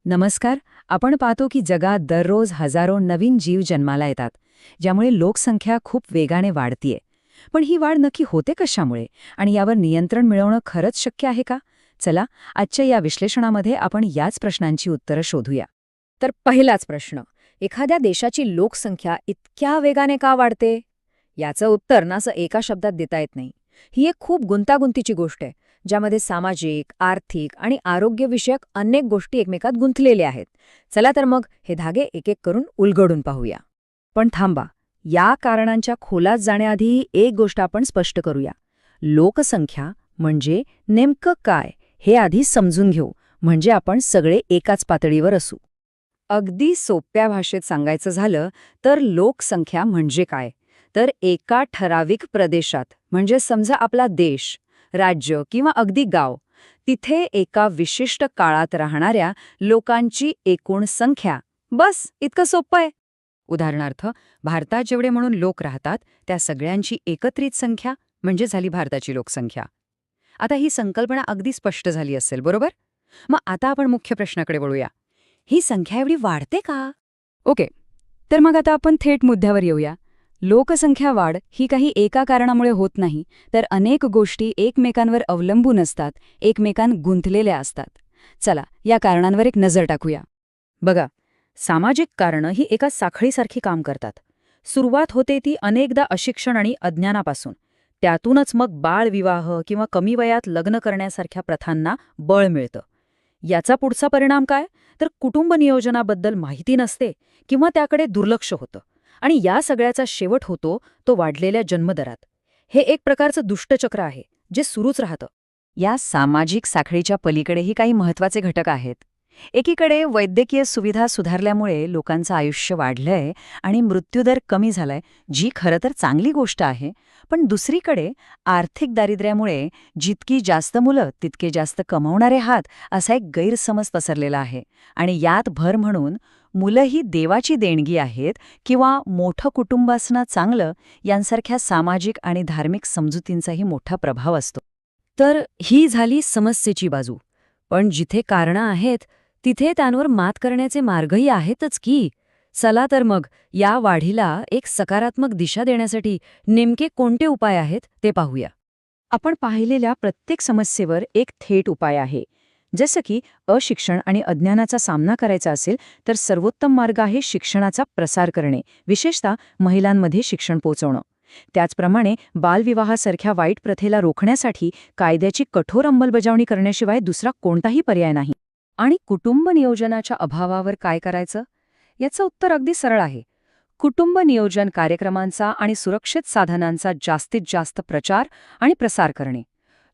नमस्कार. आपण पाहतो की जगात दररोज हजारो नवीन जीव जन्माला येतात, ज्यामुळे लोकसंख्या खूप वेगाने वाढतीये. पण ही वाढ नक्की होते कशामुळे आणि यावर नियंत्रण मिळवणं खरंच शक्य आहे का? चला, आजच्या या विश्लेषणामध्ये आपण याच प्रश्नांची उत्तरं शोधूया. तर पहिलाच प्रश्न, एखाद्या देशाची लोकसंख्या इतक्या वेगाने का वाढते? याचं उत्तर ना असं एका शब्दात देता येत नाही. ही एक खूप गुंतागुंतीची गोष्ट आहे, ज्यामध्ये सामाजिक, आर्थिक आणि आरोग्यविषयक अनेक गोष्टी एकमेकात गुंतलेल्या आहेत. चला तर मग हे धागे एक एक करून उलगडून पाहूया. पण थांबा, या कारणांच्या खोलात जाण्याआधी एक गोष्ट आपण स्पष्ट करूया. लोकसंख्या म्हणजे नेमकं काय हे आधी समजून घेऊ, म्हणजे आपण सगळे एकाच पातळीवर असू. अगदी सोप्या भाषेत सांगायचं झालं तर लोकसंख्या म्हणजे काय, तर एका ठराविक प्रदेशात, म्हणजे समजा आपला देश, राज्य किंवा अगदी गाव, तिथे एका विशिष्ट काळात राहणाऱ्या लोकांची एकूण संख्या. बस इतकं सोपं आहे. उदाहरणार्थ, भारतात जेवढे म्हणून लोक राहतात त्या सगळ्यांची एकत्रित संख्या म्हणजे झाली भारताची लोकसंख्या. आता ही संकल्पना अगदी स्पष्ट झाली असेल, बरोबर? मग आता आपण मुख्य प्रश्नाकडे वळूया. ही संख्या एवढी वाढते का? ओके, तर मग आता आपण थेट मुद्द्यावर येऊया. लोकसंख्या वाढ ही काही एका कारणामुळे होत नाही, तर अनेक गोष्टी एकमेकांवर अवलंबून असतात, एकमेकांत गुंतलेल्या असतात. चला, या कारणांवर एक नजर टाकूया. बघा, सामाजिक कारणं ही एका साखळीसारखी काम करतात. सुरुवात होते ती अनेकदा अशिक्षण आणि अज्ञानापासून. त्यातूनच मग बाळविवाह किंवा कमी वयात लग्न करण्यासारख्या प्रथांना बळ मिळतं. याचा पुढचा परिणाम काय? तर कुटुंब नियोजनाबद्दल माहिती नसते किंवा त्याकडे दुर्लक्ष होतं. आणि या सगळ्याचा शेवट होतो तो वाढलेल्या जन्मदरात. हे एक प्रकारचं दुष्टचक्र आहे, जे सुरूच राहतं. या सामाजिक साखळीच्या पलीकडेही काही महत्त्वाचे घटक आहेत. एकीकडे वैद्यकीय सुविधा सुधारल्यामुळे लोकांचं आयुष्य वाढलंय आणि मृत्यूदर कमी झालाय, जी खरं तर चांगली गोष्ट आहे. पण दुसरीकडे आर्थिक दारिद्र्यामुळे जितकी जास्त मुलं तितके जास्त कमावणारे हात, असा एक गैरसमज पसरलेला आहे. आणि यात भर म्हणून मुलं ही देवाची देणगी आहेत किंवा मोठं कुटुंब असणं चांगलं, यांसारख्या सामाजिक आणि धार्मिक समजुतींचाही मोठा प्रभाव असतो. तर ही झाली समस्येची बाजू. पण जिथे कारणं आहेत तिथे त्यांवर मात करण्याचे मार्गही आहेतच की. चला तर मग या वाढीला एक सकारात्मक दिशा देण्यासाठी नेमके कोणते उपाय आहेत ते पाहूया. आपण पाहिलेल्या प्रत्येक समस्येवर एक थेट उपाय आहे. जसं की अशिक्षण आणि अज्ञानाचा सामना करायचा असेल तर सर्वोत्तम मार्ग आहे शिक्षणाचा प्रसार करणे, विशेषतः महिलांमध्ये शिक्षण पोहोचवणं. त्याचप्रमाणे बालविवाहासारख्या वाईट प्रथेला रोखण्यासाठी कायद्याची कठोर अंमलबजावणी करण्याशिवाय दुसरा कोणताही पर्याय नाही. आणि कुटुंब नियोजनाच्या अभावावर काय करायचं? याचं उत्तर अगदी सरळ आहे. कुटुंब नियोजन कार्यक्रमांचा आणि सुरक्षित साधनांचा जास्तीत जास्त प्रचार आणि प्रसार करणे.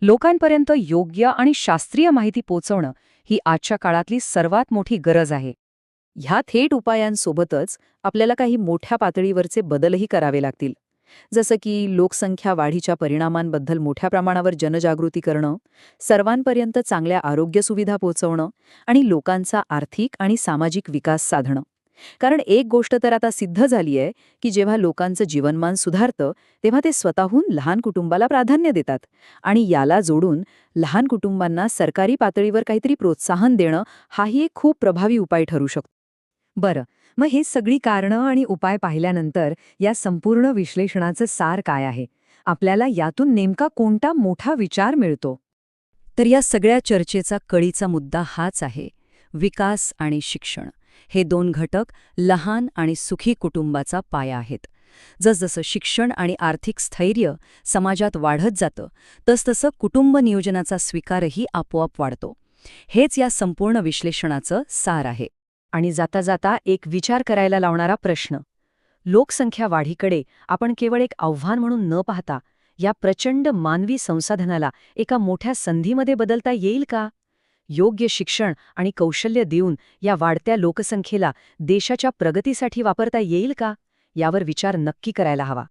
लोकांपर्यंत योग्य आणि शास्त्रीय माहिती पोचवणं ही आजच्या काळातली सर्वात मोठी गरज आहे. ह्या थेट उपायांसोबतच आपल्याला काही मोठ्या पातळीवरचे बदलही करावे लागतील. जसं की लोकसंख्या वाढीच्या परिणामांबद्दल मोठ्या प्रमाणावर जनजागृती करणं, सर्वांपर्यंत चांगल्या आरोग्य सुविधा पोहोचवणं आणि लोकांचा आर्थिक आणि सामाजिक विकास साधणं. कारण एक गोष्ट तर आता सिद्ध झाली आहे की जेव्हा लोकांचं जीवनमान सुधारतं तेव्हा ते स्वतःहून लहान कुटुंबाला प्राधान्य देतात. आणि याला जोडून लहान कुटुंबांना सरकारी पातळीवर काहीतरी प्रोत्साहन देणं हाही एक खूप प्रभावी उपाय ठरू शकतो. बरं, मग हे सगळी कारणं आणि उपाय पाहिल्यानंतर या संपूर्ण विश्लेषणाचं सार काय आहे? आपल्याला यातून नेमका कोणता मोठा विचार मिळतो? तर या सगळ्या चर्चेचा कळीचा मुद्दा हाच आहे: विकास आणि शिक्षण. हे दोन घटक लहान आणि सुखी कुटुंबाचा पाया आहेत. जसजसं शिक्षण आणि आर्थिक स्थैर्य समाजात वाढत जातं, तसतसं कुटुंब नियोजनाचा स्वीकारही आपोआप वाढतो. हेच या संपूर्ण विश्लेषणाचं सार आहे. आणि जाता जाता एक विचार करायला लावणारा प्रश्न: लोकसंख्या वाढीकडे आपण केवळ एक आव्हान म्हणून न पाहता या प्रचंड मानवी संसाधनाला एका मोठ्या संधीमध्ये बदलता येईल का? योग्य शिक्षण आणि कौशल्य देऊन या वाढत्या लोकसंख्येला देशाच्या प्रगतीसाठी वापरता येईल का? यावर विचार नक्की करायला हवा.